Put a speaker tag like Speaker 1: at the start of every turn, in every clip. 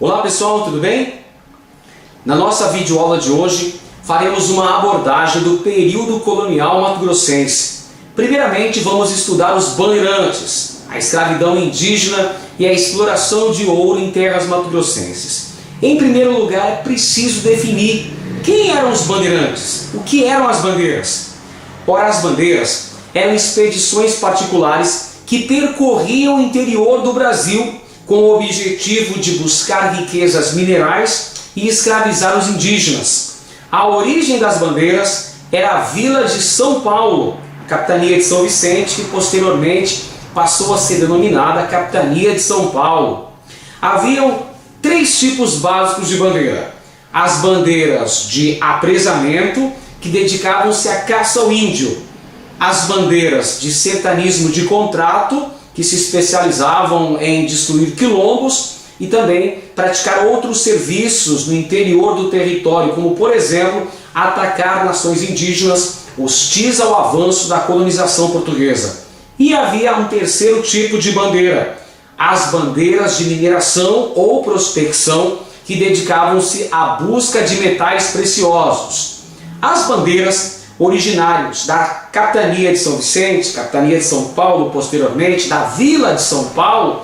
Speaker 1: Olá pessoal, tudo bem? Na nossa videoaula de hoje faremos uma abordagem do período colonial mato-grossense. Primeiramente vamos estudar os bandeirantes, a escravidão indígena e a exploração de ouro em terras mato-grossenses. Em primeiro lugar é preciso definir quem eram os bandeirantes, o que eram as bandeiras. Ora, as bandeiras eram expedições particulares que percorriam o interior do Brasil com o objetivo de buscar riquezas minerais e escravizar os indígenas. A origem das bandeiras era a vila de São Paulo, a capitania de São Vicente, que posteriormente passou a ser denominada capitania de São Paulo. Haviam três tipos básicos de bandeira. As bandeiras de apresamento, que dedicavam-se à caça ao índio. As bandeiras de sertanismo de contrato, que se especializavam em destruir quilombos e também praticar outros serviços no interior do território, como por exemplo, atacar nações indígenas hostis ao avanço da colonização portuguesa. E havia um terceiro tipo de bandeira, as bandeiras de mineração ou prospecção, que dedicavam-se à busca de metais preciosos. As bandeiras originários da capitania de São Vicente, capitania de São Paulo posteriormente, da vila de São Paulo,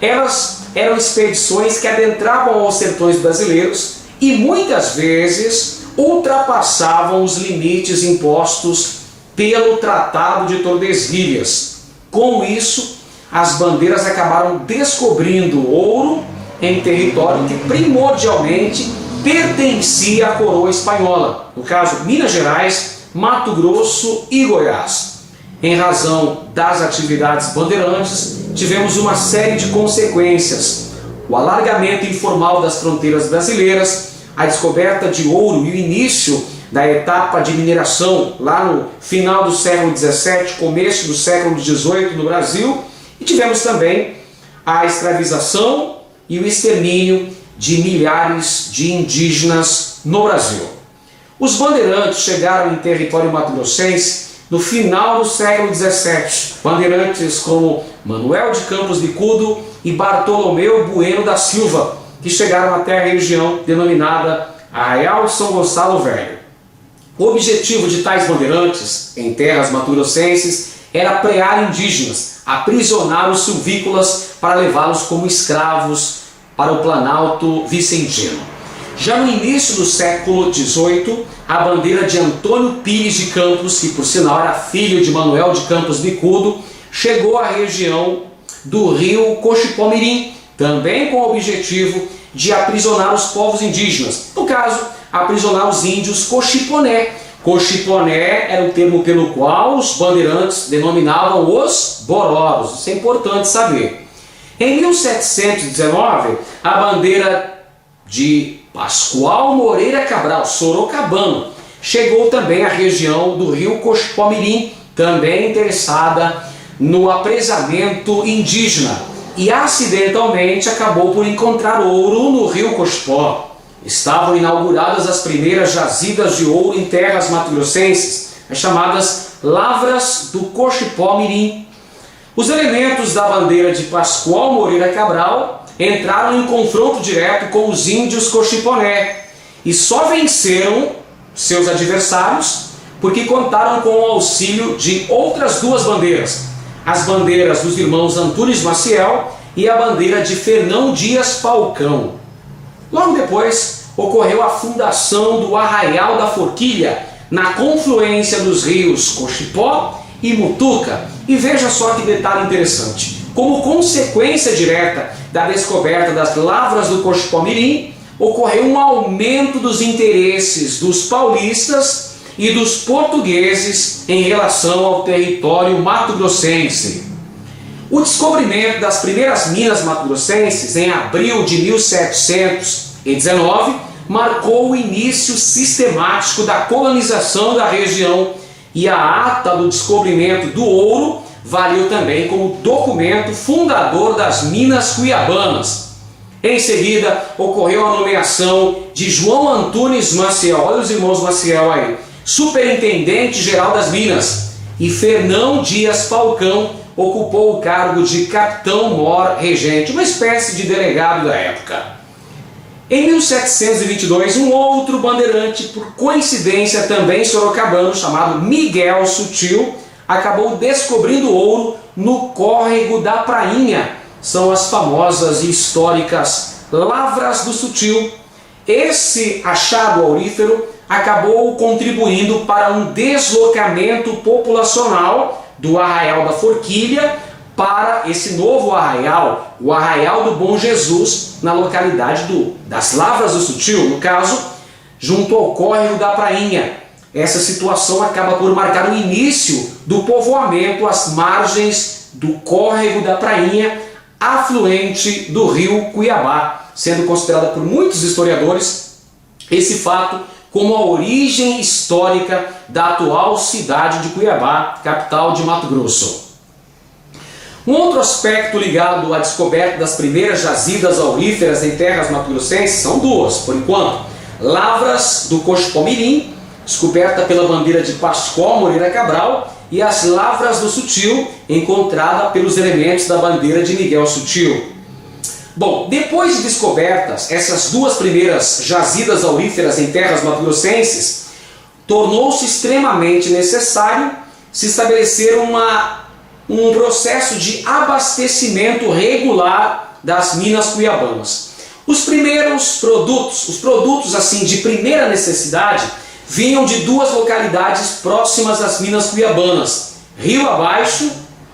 Speaker 1: elas eram expedições que adentravam aos sertões brasileiros e muitas vezes ultrapassavam os limites impostos pelo Tratado de Tordesilhas. Com isso, as bandeiras acabaram descobrindo ouro em território que primordialmente pertencia à coroa espanhola, no caso Minas Gerais, Mato Grosso e Goiás. Em razão das atividades bandeirantes, tivemos uma série de consequências. O alargamento informal das fronteiras brasileiras, a descoberta de ouro e o início da etapa de mineração lá no final do século XVII, começo do século XVIII no Brasil, e tivemos também a escravização e o extermínio de milhares de indígenas no Brasil. Os bandeirantes chegaram em território mato-grossense no final do século XVII. Bandeirantes como Manuel de Campos Bicudo e Bartolomeu Bueno da Silva, que chegaram até a região denominada Arraial de São Gonçalo Velho. O objetivo de tais bandeirantes em terras mato-grossenses era prear indígenas, aprisionar os silvícolas para levá-los como escravos para o Planalto Vicentino. Já no início do século XVIII, a bandeira de Antônio Pires de Campos, que por sinal era filho de Manuel de Campos Bicudo, chegou à região do rio Cochipó-Mirim, também com o objetivo de aprisionar os povos indígenas, no caso, aprisionar os índios Cochiponé. Cochiponé era o termo pelo qual os bandeirantes denominavam os bororos, isso é importante saber. Em 1719, a bandeira de Pascoal Moreira Cabral, sorocabano, chegou também à região do rio Cochipó-Mirim, também interessada no apresamento indígena, e acidentalmente acabou por encontrar ouro no rio Cochipó. Estavam inauguradas as primeiras jazidas de ouro em terras mato-grossenses, as chamadas Lavras do Cochipó-Mirim. Os elementos da bandeira de Pascoal Moreira Cabral entraram em confronto direto com os índios Cochiponé e só venceram seus adversários porque contaram com o auxílio de outras duas bandeiras, as bandeiras dos irmãos Antunes Maciel e a bandeira de Fernão Dias Falcão. Logo depois ocorreu a fundação do Arraial da Forquilha, na confluência dos rios Cochipó e Mutuca. E veja só que detalhe interessante. Como consequência direta da descoberta das lavras do Cochipó-Mirim, ocorreu um aumento dos interesses dos paulistas e dos portugueses em relação ao território mato-grossense. O descobrimento das primeiras minas mato-grossenses em abril de 1719 marcou o início sistemático da colonização da região, e a ata do descobrimento do ouro valeu também como documento fundador das Minas Cuiabanas. Em seguida, ocorreu a nomeação de João Antunes Maciel, olha os irmãos Maciel aí, superintendente-geral das Minas, e Fernão Dias Falcão ocupou o cargo de capitão-mor regente, uma espécie de delegado da época. Em 1722, um outro bandeirante, por coincidência também sorocabano, chamado Miguel Sutil, acabou descobrindo ouro no córrego da Prainha. São as famosas e históricas Lavras do Sutil. Esse achado aurífero acabou contribuindo para um deslocamento populacional do Arraial da Forquilha para esse novo arraial, o Arraial do Bom Jesus, na localidade das Lavras do Sutil, no caso, junto ao córrego da Prainha. Essa situação acaba por marcar o início do povoamento às margens do córrego da Prainha, afluente do rio Cuiabá, sendo considerada por muitos historiadores esse fato como a origem histórica da atual cidade de Cuiabá, capital de Mato Grosso. Um outro aspecto ligado à descoberta das primeiras jazidas auríferas em terras mato-grossenses são duas, por enquanto. Lavras do Coxpomirim, descoberta pela bandeira de Pascoal Moreira Cabral, e as Lavras do Sutil, encontrada pelos elementos da bandeira de Miguel Sutil. Bom, depois de descobertas essas duas primeiras jazidas auríferas em terras mato-grossenses, tornou-se extremamente necessário se estabelecer um processo de abastecimento regular das minas cuiabanas. Os primeiros produtos, os produtos assim de primeira necessidade, vinham de duas localidades próximas às minas cuiabanas: Rio Abaixo,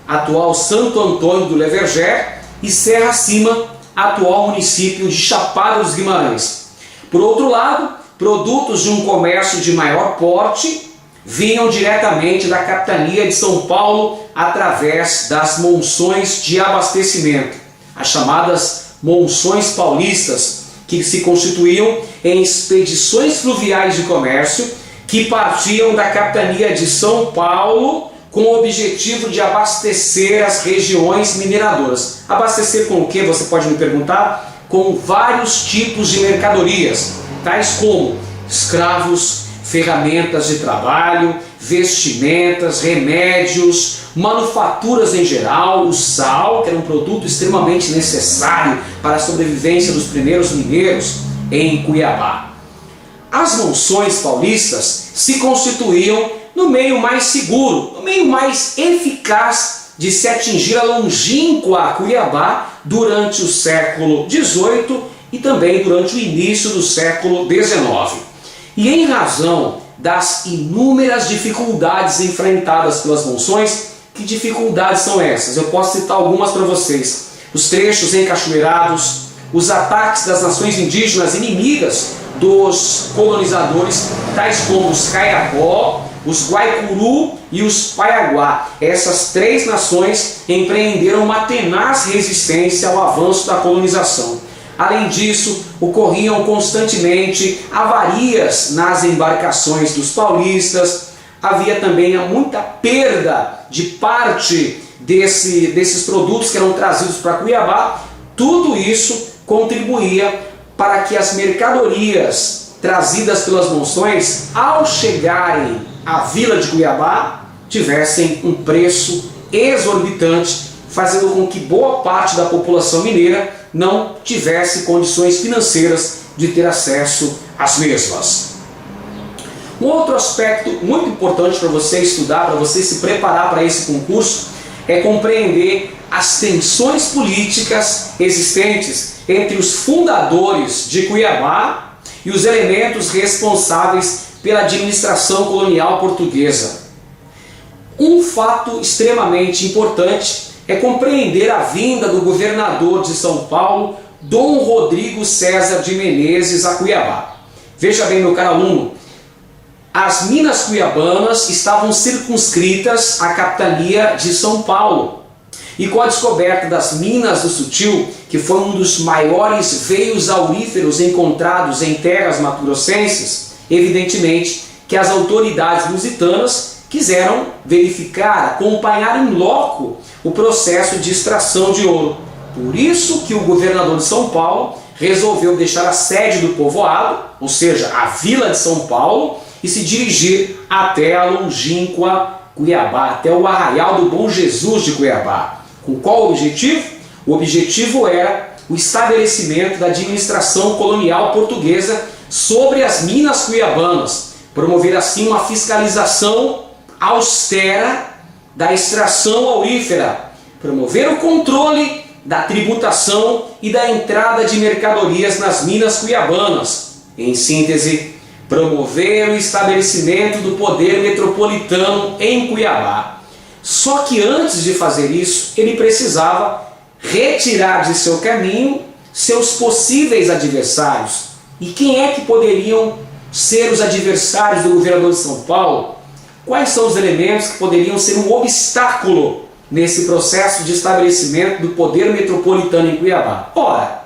Speaker 1: atual Santo Antônio do Leverger, e Serra Acima, atual município de Chapada dos Guimarães. Por outro lado, produtos de um comércio de maior porte vinham diretamente da capitania de São Paulo através das monções de abastecimento, as chamadas monções paulistas, que se constituíam em expedições fluviais de comércio que partiam da capitania de São Paulo com o objetivo de abastecer as regiões mineradoras. Abastecer com o que, você pode me perguntar? Com vários tipos de mercadorias, tais como escravos, ferramentas de trabalho, vestimentas, remédios, manufaturas em geral, o sal, que era um produto extremamente necessário para a sobrevivência dos primeiros mineiros em Cuiabá. As monções paulistas se constituíam no meio mais seguro, no meio mais eficaz de se atingir a longínqua Cuiabá durante o século XVIII e também durante o início do século XIX. E em razão das inúmeras dificuldades enfrentadas pelas monções, que dificuldades são essas? Eu posso citar algumas para vocês. Os trechos encachoeirados, os ataques das nações indígenas inimigas dos colonizadores, tais como os Caiapó, os Guaicuru e os Paiaguá. Essas três nações empreenderam uma tenaz resistência ao avanço da colonização. Além disso, ocorriam constantemente avarias nas embarcações dos paulistas, havia também muita perda de parte desses produtos que eram trazidos para Cuiabá. Tudo isso contribuía para que as mercadorias trazidas pelas monções, ao chegarem à vila de Cuiabá, tivessem um preço exorbitante, fazendo com que boa parte da população mineira não tivesse condições financeiras de ter acesso às mesmas. Um outro aspecto muito importante para você estudar, para você se preparar para esse concurso, é compreender as tensões políticas existentes entre os fundadores de Cuiabá e os elementos responsáveis pela administração colonial portuguesa. Um fato extremamente importante é compreender a vinda do governador de São Paulo, Dom Rodrigo César de Menezes, a Cuiabá. Veja bem, meu caro aluno, as minas cuiabanas estavam circunscritas à capitania de São Paulo. E com a descoberta das minas do Sutil, que foi um dos maiores veios auríferos encontrados em terras mato-grossenses, evidentemente que as autoridades lusitanas quiseram verificar, acompanhar em loco o processo de extração de ouro. Por isso que o governador de São Paulo resolveu deixar a sede do povoado, ou seja, a vila de São Paulo, e se dirigir até a longínqua Cuiabá, até o Arraial do Bom Jesus de Cuiabá. Com qual objetivo? O objetivo era o estabelecimento da administração colonial portuguesa sobre as minas cuiabanas, promover assim uma fiscalização austera da extração aurífera, promover o controle da tributação e da entrada de mercadorias nas minas cuiabanas. Em síntese, promover o estabelecimento do poder metropolitano em Cuiabá. Só que antes de fazer isso, ele precisava retirar de seu caminho seus possíveis adversários. E quem é que poderiam ser os adversários do governador de São Paulo? Quais são os elementos que poderiam ser um obstáculo nesse processo de estabelecimento do poder metropolitano em Cuiabá? Ora,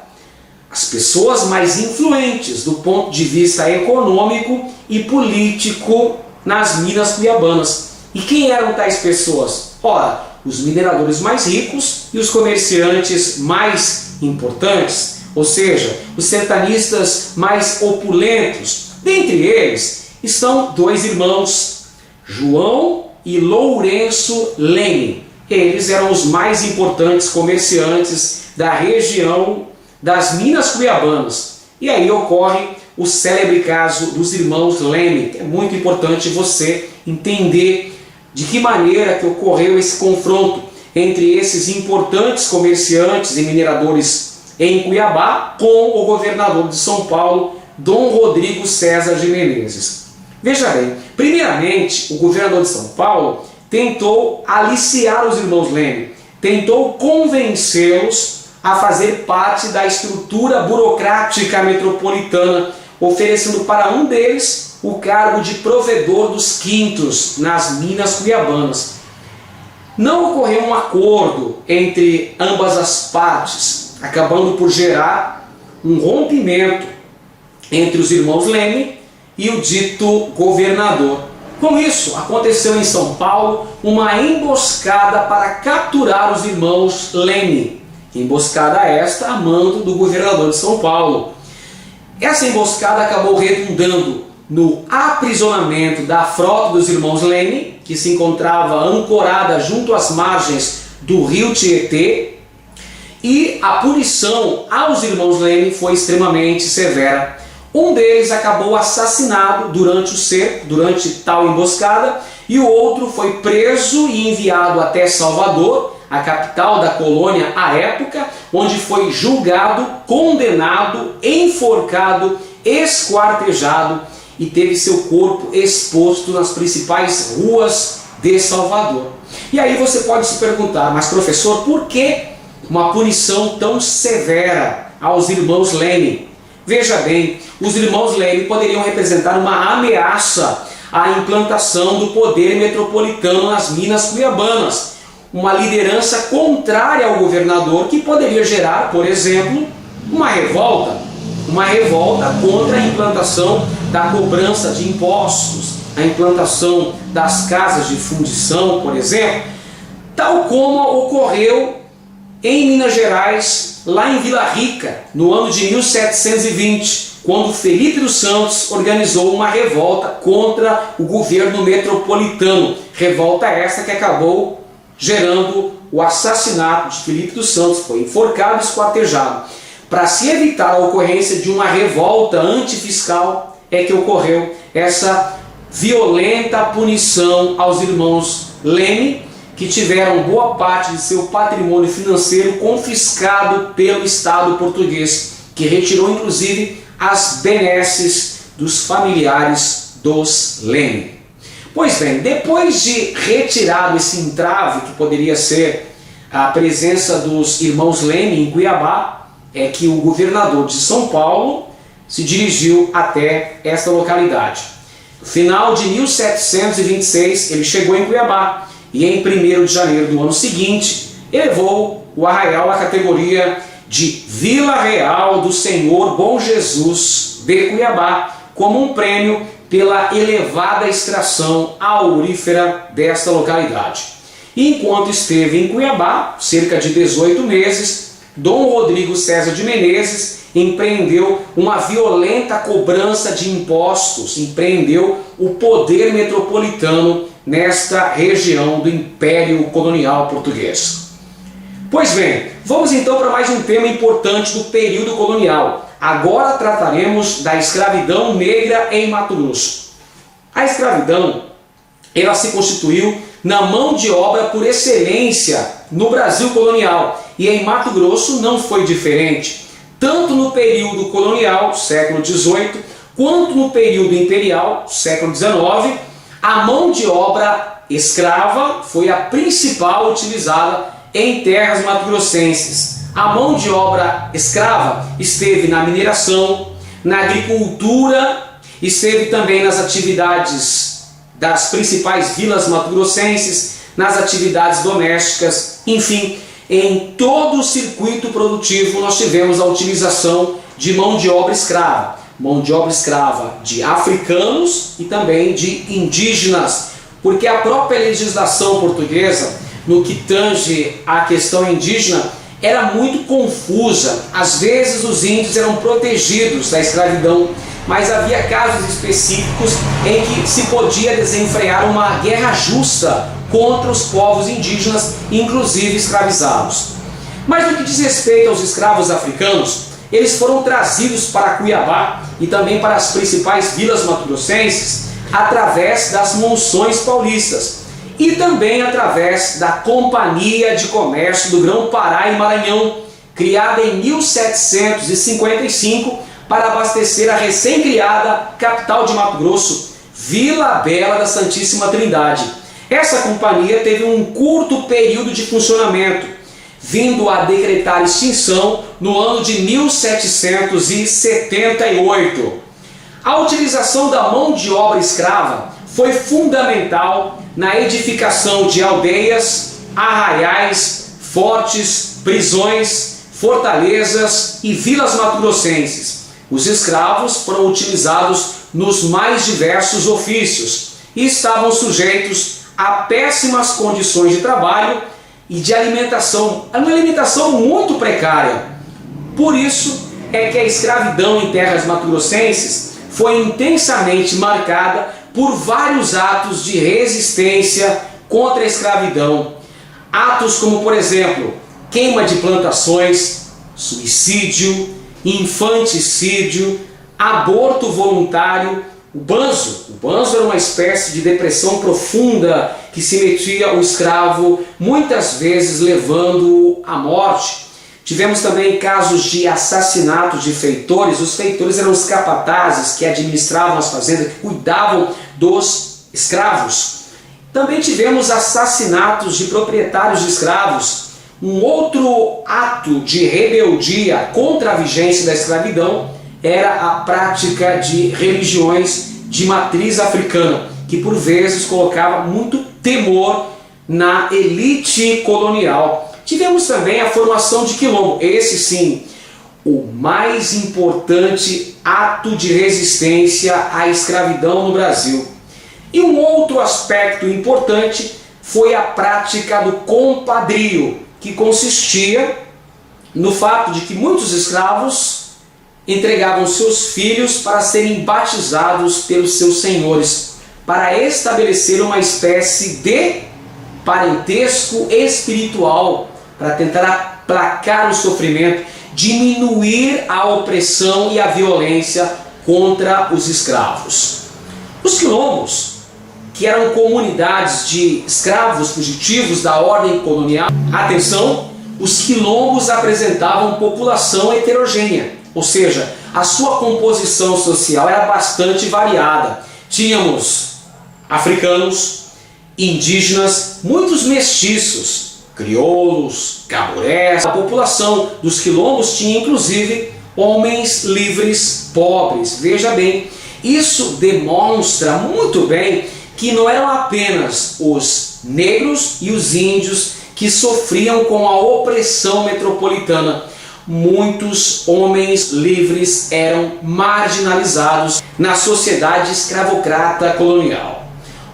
Speaker 1: as pessoas mais influentes do ponto de vista econômico e político nas minas cuiabanas. E quem eram tais pessoas? Ora, os mineradores mais ricos e os comerciantes mais importantes, ou seja, os sertanistas mais opulentos. Dentre eles estão dois irmãos, João e Lourenço Leme. Eles eram os mais importantes comerciantes da região das minas cuiabanas. E aí ocorre o célebre caso dos irmãos Leme. É muito importante você entender de que maneira que ocorreu esse confronto entre esses importantes comerciantes e mineradores em Cuiabá com o governador de São Paulo, Dom Rodrigo César de Menezes. Veja bem, primeiramente, o governador de São Paulo tentou aliciar os irmãos Leme, tentou convencê-los a fazer parte da estrutura burocrática metropolitana, oferecendo para um deles o cargo de provedor dos quintos nas minas cuiabanas. Não ocorreu um acordo entre ambas as partes, acabando por gerar um rompimento entre os irmãos Leme e o dito governador. Com isso, aconteceu em São Paulo uma emboscada para capturar os irmãos Leme. Emboscada esta a mando do governador de São Paulo. Essa emboscada acabou redundando no aprisionamento da frota dos irmãos Leme, que se encontrava ancorada junto às margens do rio Tietê, e a punição aos irmãos Leme foi extremamente severa. Um deles acabou assassinado durante tal emboscada, e o outro foi preso e enviado até Salvador, a capital da colônia à época, onde foi julgado, condenado, enforcado, esquartejado e teve seu corpo exposto nas principais ruas de Salvador. E aí você pode se perguntar, mas professor, por que uma punição tão severa aos irmãos Leme? Veja bem, os irmãos Leme poderiam representar uma ameaça à implantação do poder metropolitano nas minas cuiabanas, uma liderança contrária ao governador que poderia gerar, por exemplo, uma revolta contra a implantação da cobrança de impostos, a implantação das casas de fundição, por exemplo, tal como ocorreu em Minas Gerais, lá em Vila Rica, no ano de 1720, quando Felipe dos Santos organizou uma revolta contra o governo metropolitano. Revolta essa que acabou gerando o assassinato de Felipe dos Santos, foi enforcado e esquartejado. Para se evitar a ocorrência de uma revolta antifiscal, é que ocorreu essa violenta punição aos irmãos Leme, que tiveram boa parte de seu patrimônio financeiro confiscado pelo Estado português, que retirou inclusive as benesses dos familiares dos Leme. Pois bem, depois de retirado esse entrave que poderia ser a presença dos irmãos Leme em Cuiabá, é que o governador de São Paulo se dirigiu até esta localidade. No final de 1726, ele chegou em Cuiabá e em 1º de janeiro do ano seguinte, elevou o arraial à categoria de Vila Real do Senhor Bom Jesus de Cuiabá, como um prêmio pela elevada extração aurífera desta localidade. E enquanto esteve em Cuiabá, cerca de 18 meses, Dom Rodrigo César de Menezes empreendeu uma violenta cobrança de impostos, empreendeu o poder metropolitano nesta região do Império Colonial Português. Pois bem, Vamos então para mais um tema importante do período colonial. Agora trataremos da escravidão negra em Mato Grosso. A escravidão, ela se constituiu na mão de obra por excelência no Brasil colonial, e em Mato Grosso não foi diferente. Tanto no período colonial, século XVIII, quanto no período imperial, século XIX, a mão de obra escrava foi a principal utilizada em terras mato-grossenses. A mão de obra escrava esteve na mineração, na agricultura, esteve também nas atividades das principais vilas mato-grossenses, nas atividades domésticas, enfim, em todo o circuito produtivo nós tivemos a utilização de mão de obra escrava. Mão de obra escrava de africanos e também de indígenas, porque a própria legislação portuguesa, no que tange à questão indígena, era muito confusa. Às vezes os índios eram protegidos da escravidão, mas havia casos específicos em que se podia desenfrear uma guerra justa contra os povos indígenas, inclusive escravizados. Mas no que diz respeito aos escravos africanos, eles foram trazidos para Cuiabá e também para as principais vilas mato-grossenses através das monções paulistas e também através da Companhia de Comércio do Grão-Pará e Maranhão, criada em 1755 para abastecer a recém-criada capital de Mato Grosso, Vila Bela da Santíssima Trindade. Essa companhia teve um curto período de funcionamento, vindo a decretar extinção no ano de 1778. A utilização da mão de obra escrava foi fundamental na edificação de aldeias, arraiais, fortes, prisões, fortalezas e vilas mato-grossenses. Os escravos foram utilizados nos mais diversos ofícios e estavam sujeitos a péssimas condições de trabalho e de alimentação, uma alimentação muito precária. Por isso é que a escravidão em terras mato-grossenses foi intensamente marcada por vários atos de resistência contra a escravidão. Atos como, por exemplo, queima de plantações, suicídio, infanticídio, aborto voluntário, o banzo. O banzo era uma espécie de depressão profunda que se metia o escravo, muitas vezes levando-o à morte. Tivemos também casos de assassinato de feitores. Os feitores eram os capatazes que administravam as fazendas, que cuidavam dos escravos. Também tivemos assassinatos de proprietários de escravos. Um outro ato de rebeldia contra a vigência da escravidão era a prática de religiões de matriz africana, que por vezes colocava muito temor na elite colonial. Tivemos também a formação de quilombo, esse sim, o mais importante ato de resistência à escravidão no Brasil. E um outro aspecto importante foi a prática do compadrio, que consistia no fato de que muitos escravos entregavam seus filhos para serem batizados pelos seus senhores, para estabelecer uma espécie de parentesco espiritual, para tentar aplacar o sofrimento, diminuir a opressão e a violência contra os escravos. Os quilombos, que eram comunidades de escravos fugitivos da ordem colonial, atenção, os quilombos apresentavam população heterogênea, ou seja, a sua composição social era bastante variada. Tínhamos africanos, indígenas, muitos mestiços, crioulos, caburés. A população dos quilombos tinha inclusive homens livres pobres. Veja bem, isso demonstra muito bem que não eram apenas os negros e os índios que sofriam com a opressão metropolitana. Muitos homens livres eram marginalizados na sociedade escravocrata colonial.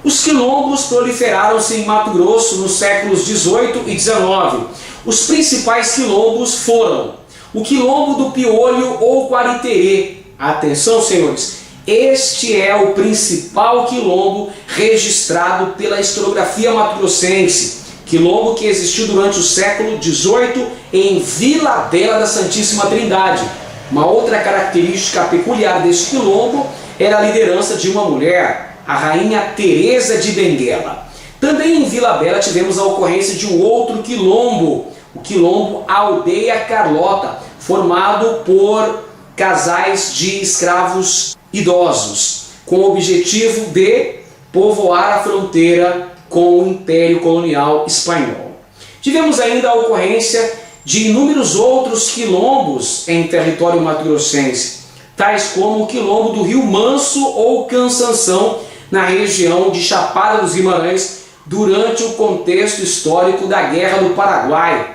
Speaker 1: Os quilombos proliferaram-se em Mato Grosso nos séculos XVIII e XIX. Os principais quilombos foram o quilombo do Piolho ou Quariterê. Atenção, senhores, este é o principal quilombo registrado pela historiografia mato-grossense. quilombo que existiu durante o século XVIII em Vila Bela da Santíssima Trindade. Uma outra característica peculiar deste quilombo era a liderança de uma mulher, a rainha Teresa de Benguela. Também em Vila Bela tivemos a ocorrência de um outro quilombo, o quilombo Aldeia Carlota, formado por casais de escravos idosos, com o objetivo de povoar a fronteira com o Império Colonial Espanhol. Tivemos ainda a ocorrência de inúmeros outros quilombos em território mato-grossense, tais como o quilombo do Rio Manso ou Cansanção, na região de Chapada dos Guimarães, durante o contexto histórico da Guerra do Paraguai.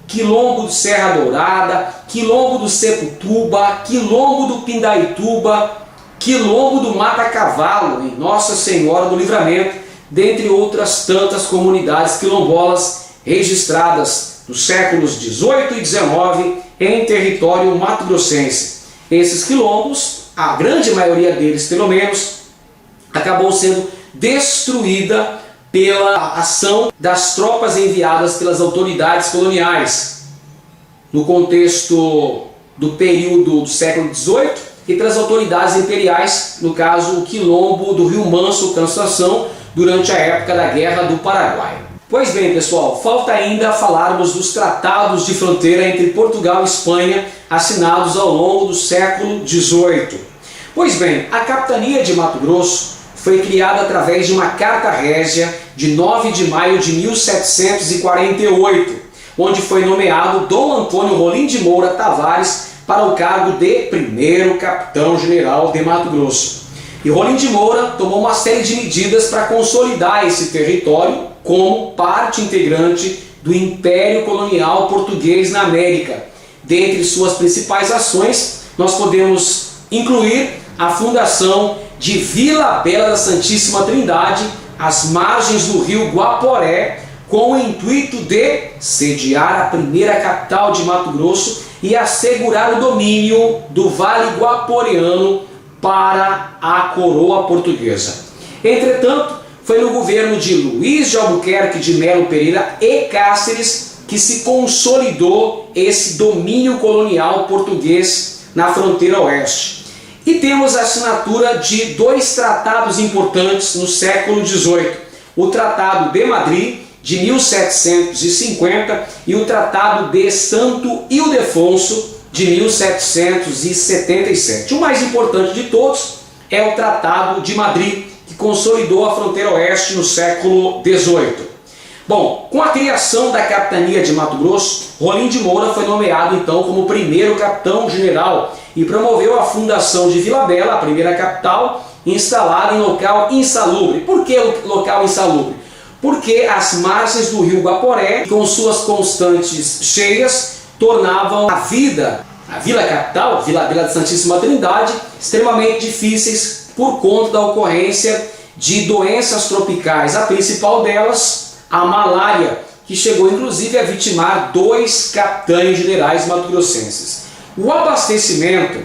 Speaker 1: Quilombo do Serra Dourada, quilombo do Seputuba, quilombo do Pindaituba, quilombo do Mata Cavalo, em Nossa Senhora do Livramento, dentre outras tantas comunidades quilombolas registradas nos séculos XVIII e XIX em território mato-grossense. Esses quilombos, a grande maioria deles pelo menos, acabou sendo destruída pela ação das tropas enviadas pelas autoridades coloniais no contexto do período do século XVIII e pelas autoridades imperiais, no caso o quilombo do Rio Manso, Cansanção, durante a época da Guerra do Paraguai. Pois bem, pessoal, falta ainda falarmos dos tratados de fronteira entre Portugal e Espanha assinados ao longo do século XVIII. Pois bem, a capitania de Mato Grosso foi criada através de uma carta régia de 9 de maio de 1748, onde foi nomeado Dom Antônio Rolim de Moura Tavares para o cargo de primeiro capitão-general de Mato Grosso. E Rolim de Moura tomou uma série de medidas para consolidar esse território como parte integrante do Império Colonial Português na América. Dentre suas principais ações, nós podemos incluir a fundação de Vila Bela da Santíssima Trindade, às margens do rio Guaporé, com o intuito de sediar a primeira capital de Mato Grosso e assegurar o domínio do Vale Guaporeano para a coroa portuguesa. Entretanto, foi no governo de Luís de Albuquerque de Melo Pereira e Cáceres que se consolidou esse domínio colonial português na fronteira oeste. E temos a assinatura de dois tratados importantes no século XVIII. O Tratado de Madrid, de 1750, e o Tratado de Santo Ildefonso, de 1777. O mais importante de todos é o Tratado de Madrid, que consolidou a fronteira oeste no século XVIII. Bom, com a criação da capitania de Mato Grosso, Rolim de Moura foi nomeado então como primeiro capitão-general e promoveu a fundação de Vila Bela, a primeira capital, instalada em local insalubre. Por que local insalubre? Porque as margens do rio Guaporé, com suas constantes cheias, tornavam a Vila Capital, Vila Bela da Santíssima Trindade, extremamente difíceis por conta da ocorrência de doenças tropicais. A principal delas, a malária, que chegou inclusive a vitimar 2 capitães-generais mato-grossenses. O abastecimento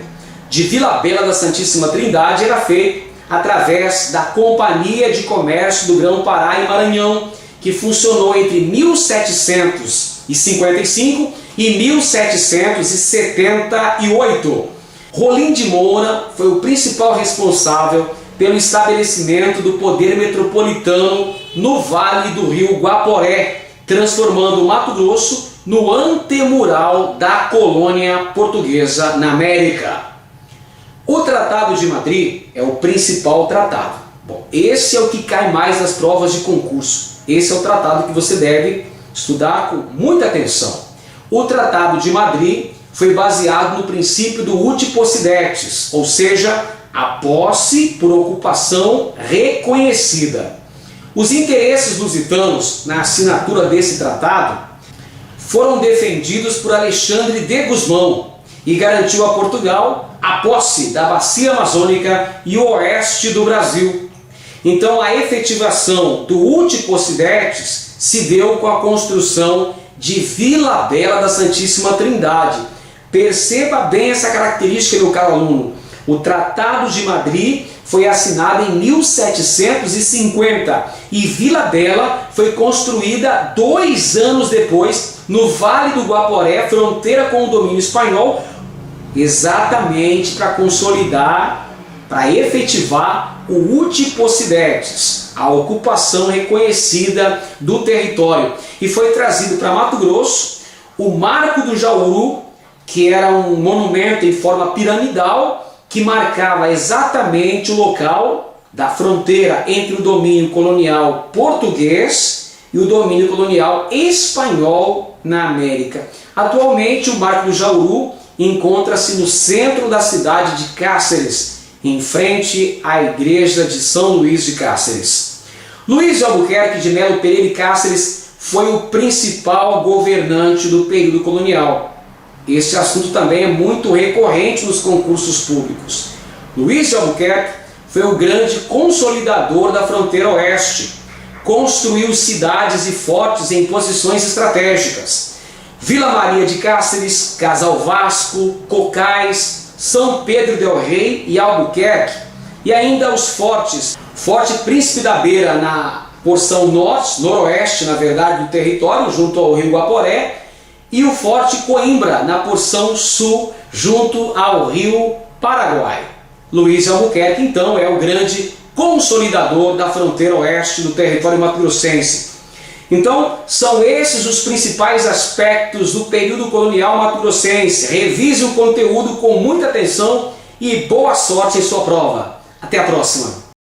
Speaker 1: de Vila Bela da Santíssima Trindade era feito através da Companhia de Comércio do Grão-Pará e Maranhão, que funcionou entre 1755 e 1778. Rolim de Moura foi o principal responsável pelo estabelecimento do poder metropolitano no Vale do Rio Guaporé, transformando Mato Grosso no antemural da colônia portuguesa na América. O Tratado de Madrid é o principal tratado. Bom, esse é o que cai mais nas provas de concurso. Esse é o tratado que você deve estudar com muita atenção. O Tratado de Madrid foi baseado no princípio do uti possidetis, ou seja, a posse por ocupação reconhecida. Os interesses lusitanos na assinatura desse tratado foram defendidos por Alexandre de Gusmão e garantiu a Portugal a posse da bacia amazônica e o oeste do Brasil. Então a efetivação do uti possidetis se deu com a construção de Vila Bela da Santíssima Trindade. Perceba bem essa característica, meu caro aluno. O Tratado de Madrid foi assinada em 1750 e Vila Bela foi construída 2 anos depois, no Vale do Guaporé, fronteira com o domínio espanhol, exatamente para consolidar, para efetivar o uti possidetis, a ocupação reconhecida do território. E foi trazido para Mato Grosso o Marco do Jauru, que era um monumento em forma piramidal, que marcava exatamente o local da fronteira entre o domínio colonial português e o domínio colonial espanhol na América. Atualmente, o Marco do Jauru encontra-se no centro da cidade de Cáceres, em frente à igreja de São Luís de Cáceres. Luís de Albuquerque de Melo Pereira e Cáceres foi o principal governante do período colonial. Este assunto também é muito recorrente nos concursos públicos. Luís de Albuquerque foi o grande consolidador da fronteira oeste. Construiu cidades e fortes em posições estratégicas. Vila Maria de Cáceres, Casal Vasco, Cocais, São Pedro del Rey e Albuquerque. E ainda os fortes. Forte Príncipe da Beira na porção norte, noroeste, na verdade, do território, junto ao rio Guaporé. E o Forte Coimbra, na porção sul, junto ao rio Paraguai. Luís de Albuquerque, então, é o grande consolidador da fronteira oeste do território mato-grossense. Então, são esses os principais aspectos do período colonial mato-grossense. Revise o conteúdo com muita atenção e boa sorte em sua prova. Até a próxima!